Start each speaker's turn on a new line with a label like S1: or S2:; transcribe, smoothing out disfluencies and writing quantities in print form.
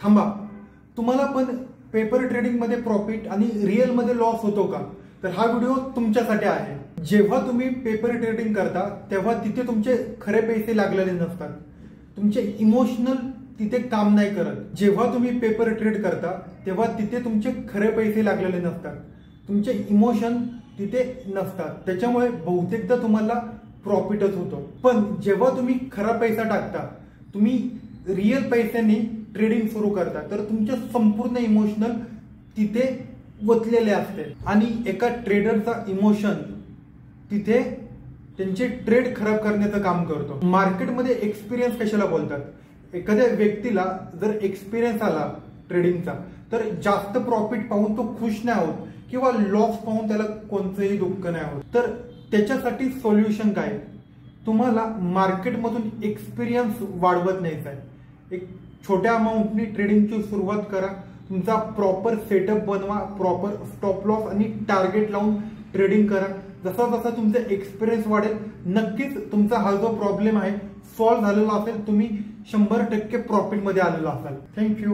S1: थांबा, तुम्हाला पण पेपर ट्रेडिंग मध्ये प्रॉफिट आणि रिअल मध्ये लॉस होतो का? तर हा व्हिडिओ तुमच्यासाठी आहे. जेव्हा तुम्ही पेपर ट्रेडिंग करता तेव्हा तिथे तुमचे खरे पैसे लागलेले नसतात, तुमचे इमोशनल तिथे काम नाही करत. जेव्हा तुम्ही पेपर ट्रेड करता तेव्हा तिथे तुमचे खरे पैसे लागलेले नसतात, तुमचे इमोशन तिथे नसतात. त्याच्यामुळे बहुतेकदा तुम्हाला प्रॉफिटच होतो. पण जेव्हा तुम्ही खरा पैसा टाकता, तुम्ही रिअल पैशांनी ट्रेडिंग सुरू करता, तर तुमचे संपूर्ण इमोशनल तिथे वतलेले असते आणि एका ट्रेडरचा इमोशन तिथे त्यांचे ट्रेड खराब करण्याचं काम करतो. मार्केटमध्ये एक्सपिरियन्स कशाला बोलतात? एखाद्या व्यक्तीला जर एक्सपिरियन्स आला ट्रेडिंगचा तर जास्त प्रॉफिट पाहून तो खुश नाही होत किंवा लॉस पाहून त्याला कोणतंही दुःख नाही होत. तर त्याच्यासाठी सोल्युशन काय? तुम्हाला मार्केटमधून एक्सपिरियन्स वाढवत नाही आहे. एक छोट्या अमाऊंटनी ट्रेडिंगची सुरुवात करा, तुमचा प्रॉपर सेटअप बनवा, प्रॉपर स्टॉप लॉस आणि टार्गेट लावून ट्रेडिंग करा. जसा जसा तुमचा एक्सपिरियन्स वाढेल नक्कीच तुमचा हा जो प्रॉब्लेम आहे सॉल्व्ह झालेला असेल, तुम्ही 100% प्रॉफिटमध्ये आलेला असाल. थँक्यू.